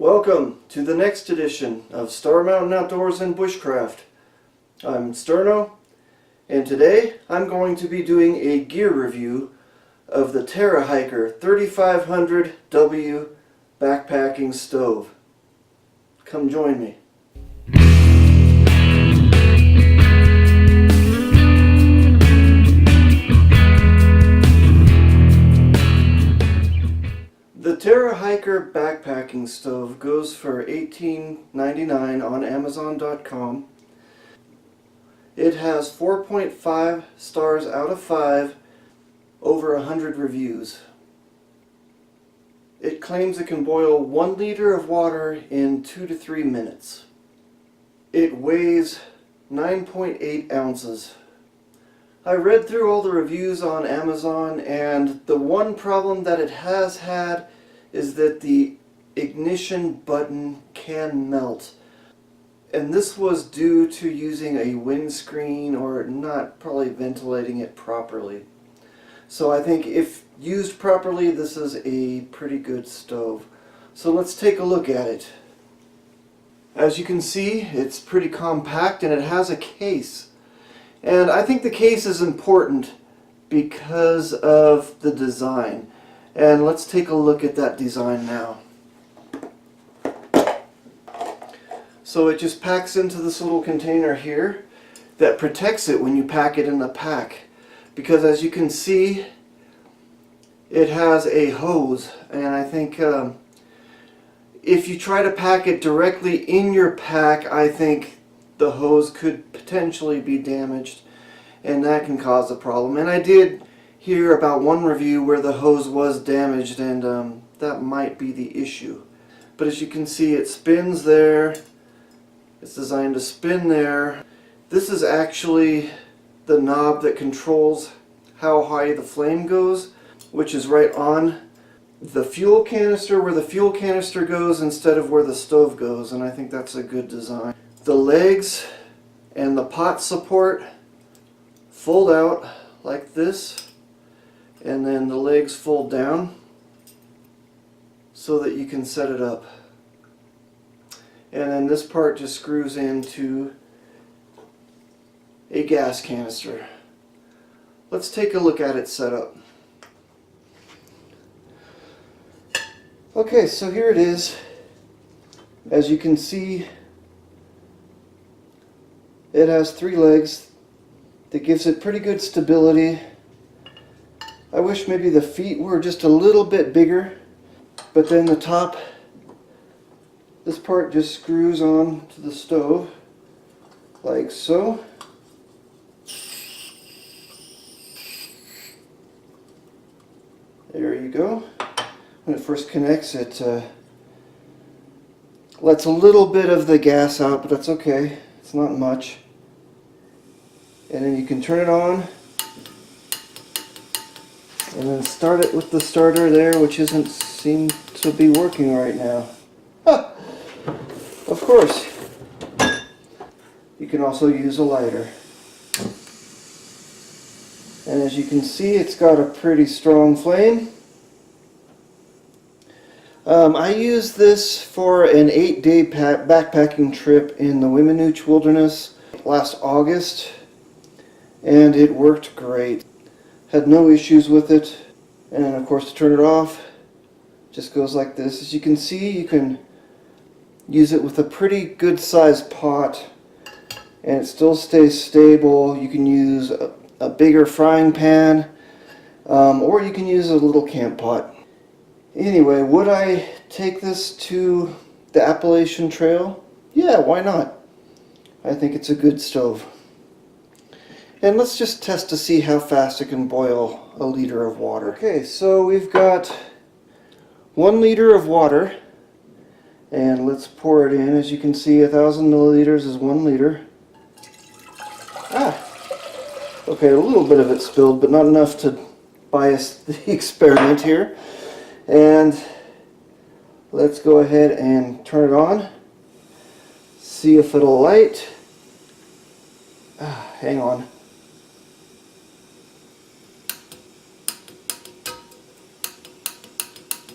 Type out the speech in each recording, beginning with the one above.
Welcome to the next edition of Star Mountain Outdoors and Bushcraft. I'm Sterno, and today I'm going to be doing a gear review of the Terra 3500W backpacking stove. Come join me. The Terra backpacking stove goes for $18.99 on Amazon.com. It has 4.5 stars out of 5, over 100 reviews. It claims it can boil 1 liter of water in 2 to 3 minutes. It weighs 9.8 ounces. I read through all the reviews on Amazon, and the one problem that it has had is that the ignition button can melt. And this was due to using a windscreen or not probably ventilating it properly. So I think if used properly, this is a pretty good stove. So let's take a look at it. As you can see, it's pretty compact and it has a case. And I think the case is important because of the design. And let's take a look at that design now. So it just packs into this little container here that protects it when you pack it in the pack. Because as you can see, it has a hose, and I think if you try to pack it directly in your pack, I think the hose could potentially be damaged, and that can cause a problem. And I did hear about one review where the hose was damaged, and that might be the issue. But as you can see, it spins there. It's designed to spin there. This is actually the knob that controls how high the flame goes, which is right on the fuel canister, where the fuel canister goes instead of where the stove goes, and I think that's a good design. The legs and the pot support fold out like this, and then the legs fold down so that you can set it up. And then this part just screws into a gas canister. Let's take a look at it set up. Okay, so here it is. As you can see, it has 3 legs that gives it pretty good stability. I wish maybe the feet were just a little bit bigger, but then the top, this part just screws on to the stove like so. There you go. When it first connects, it lets a little bit of the gas out, but that's okay. It's not much. And then you can turn it on and then start it with the starter there, which doesn't seem to be working right now. Ah, of course. You can also use a lighter. And as you can see, it's got a pretty strong flame. I used this for an 8-day backpacking trip in the Wiminuche Wilderness last August, and it worked great. Had no issues with it. And then of course, to turn it off, just goes like this. As you can see, you can use it with a pretty good sized pot and it still stays stable. You can use a bigger frying pan, or you can use a little camp pot. Anyway, would I take this to the Appalachian Trail? Yeah, why not? I think it's a good stove. And let's just test to see how fast it can boil a liter of water. Okay, so we've got 1 liter of water, and let's pour it in. As you can see, 1,000 milliliters is 1 liter. Okay, a little bit of it spilled, but not enough to bias the experiment here. And let's go ahead and turn it on. See if it'll light. Hang on.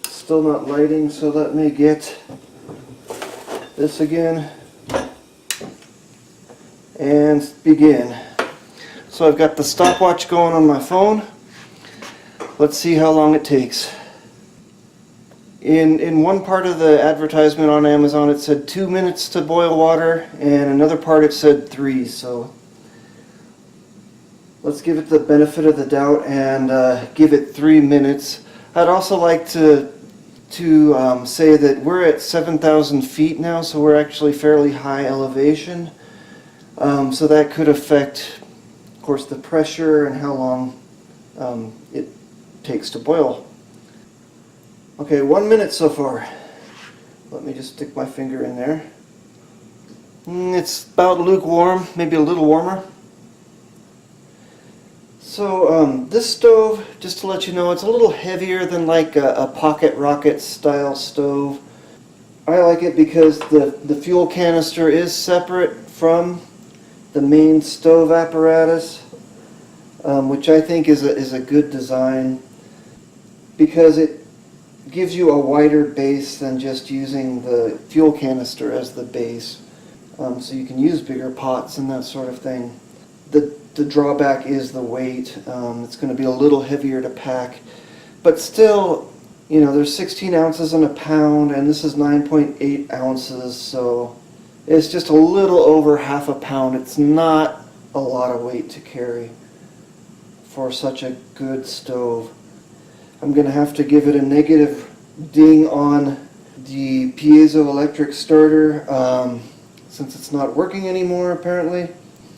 Still not lighting, so let me get this again, and begin. So I've got the stopwatch going on my phone. Let's see how long it takes. In one part of the advertisement on Amazon it said 2 minutes to boil water, and another part it said 3, so let's give it the benefit of the doubt and give it 3 minutes. I'd also like to say that we're at 7,000 feet now, so we're actually fairly high elevation, so that could affect, of course, the pressure and how long it takes to boil. Okay, 1 minute so far. Let me just stick my finger in there. It's about lukewarm, maybe a little warmer. So this stove, just to let you know, it's a little heavier than like a pocket rocket style stove. I like it because the fuel canister is separate from the main stove apparatus, which I think is a good design, because it gives you a wider base than just using the fuel canister as the base. So you can use bigger pots and that sort of thing. The drawback is the weight. It's going to be a little heavier to pack, but still, you know, there's 16 ounces in a pound, and this is 9.8 ounces, so it's just a little over half a pound. It's not a lot of weight to carry for such a good stove. I'm going to have to give it a negative ding on the piezoelectric starter, since it's not working anymore apparently.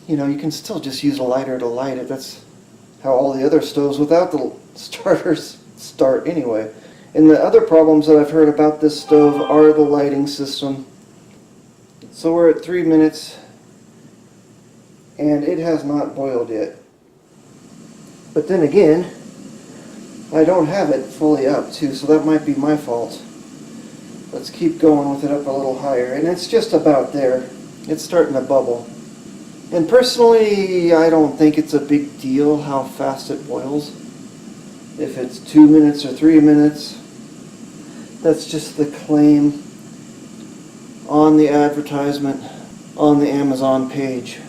You know, you can still just use a lighter to light it. That's how all the other stoves without the starters start anyway. And the other problems that I've heard about this stove are the lighting system. So we're at 3 minutes and it has not boiled yet. But then again, I don't have it fully up too, so that might be my fault. Let's keep going with it up a little higher, and it's just about there. It's starting to bubble. And personally, I don't think it's a big deal how fast it boils. If it's 2 minutes or 3 minutes, that's just the claim on the advertisement on the Amazon page.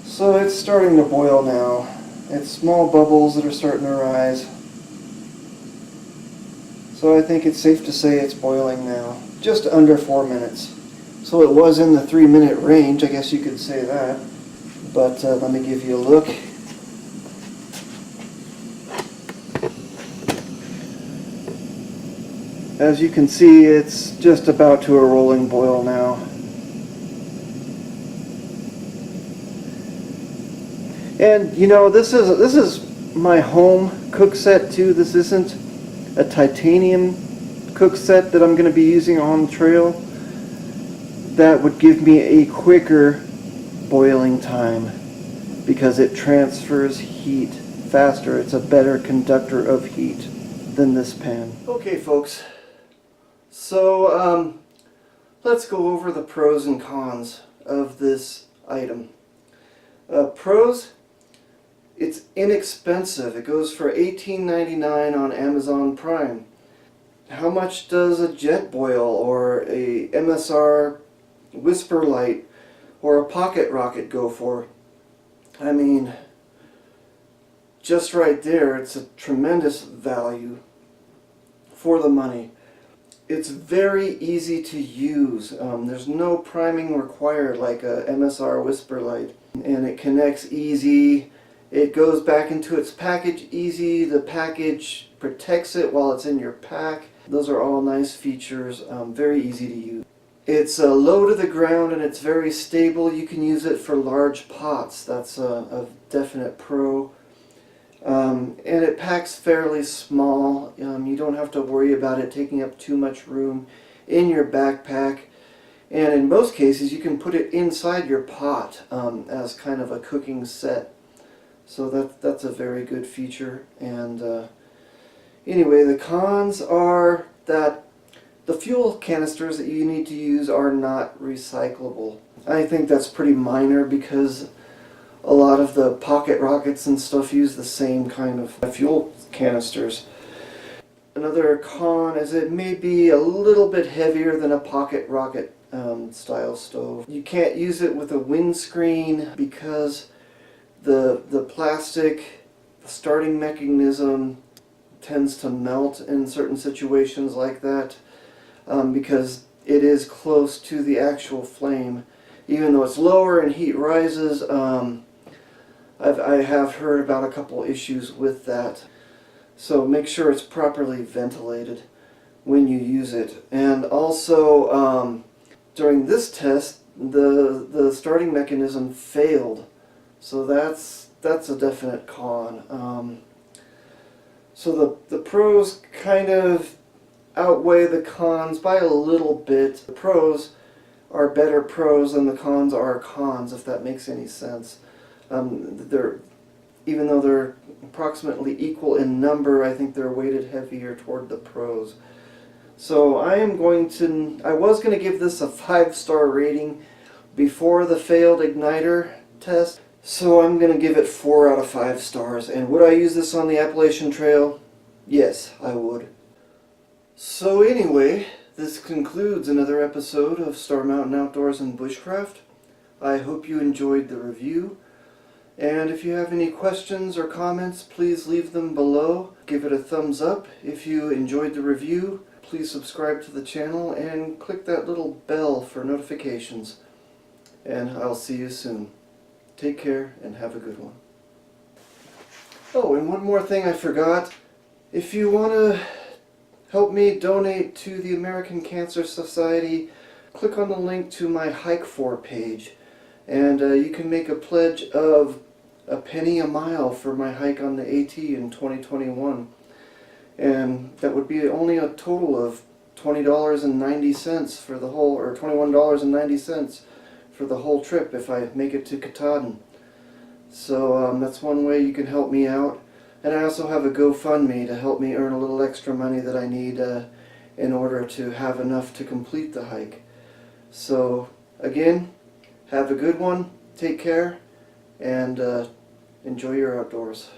So it's starting to boil now. It's small bubbles that are starting to rise. So I think it's safe to say it's boiling now. Just under 4 minutes. So it was in the 3 minute range, I guess you could say that. But let me give you a look. As you can see, it's just about to a rolling boil now. And you know, this is my home cook set too. This isn't a titanium cook set that I'm going to be using on the trail. That would give me a quicker boiling time because it transfers heat faster. It's a better conductor of heat than this pan. Okay folks, so let's go over the pros and cons of this item. Pros: it's inexpensive. It goes for $18.99 on Amazon Prime. How much does a Jetboil or a MSR Whisper Light or a Pocket Rocket go for? I mean, just right there, it's a tremendous value for the money. It's very easy to use. There's no priming required like a MSR Whisper Light, and it connects easy. It goes back into its package easy. The package protects it while it's in your pack. Those are all nice features, very easy to use. It's low to the ground and it's very stable. You can use it for large pots. That's a definite pro. And it packs fairly small. You don't have to worry about it taking up too much room in your backpack. And in most cases you can put it inside your pot as kind of a cooking set. So that's a very good feature. And anyway, the cons are that the fuel canisters that you need to use are not recyclable. I think that's pretty minor because a lot of the pocket rockets and stuff use the same kind of fuel canisters. Another con is it may be a little bit heavier than a pocket rocket style stove. You can't use it with a windscreen because the plastic, the starting mechanism tends to melt in certain situations like that because it is close to the actual flame. Even though it's lower and heat rises, I have heard about a couple issues with that. So make sure it's properly ventilated when you use it. And also, during this test, the starting mechanism failed. So that's a definite con. So the pros kind of outweigh the cons by a little bit. The pros are better pros than the cons are cons, if that makes any sense. Even though they're approximately equal in number, I think they're weighted heavier toward the pros. So I was going to give this a 5-star rating before the failed igniter test. So I'm going to give it 4 out of 5 stars. And would I use this on the Appalachian Trail? Yes, I would. So anyway, this concludes another episode of Star Mountain Outdoors and Bushcraft. I hope you enjoyed the review. And if you have any questions or comments, please leave them below. Give it a thumbs up if you enjoyed the review. Please subscribe to the channel and click that little bell for notifications. And I'll see you soon. Take care and have a good one. Oh, and one more thing I forgot. If you want to help me donate to the American Cancer Society, click on the link to my Hike For page. And you can make a pledge of a penny a mile for my hike on the AT in 2021. And that would be only a total of $20.90 for the whole, or $21.90 for the whole trip if I make it to Katahdin. So that's one way you can help me out. And I also have a GoFundMe to help me earn a little extra money that I need in order to have enough to complete the hike. So again, have a good one, take care, and enjoy your outdoors.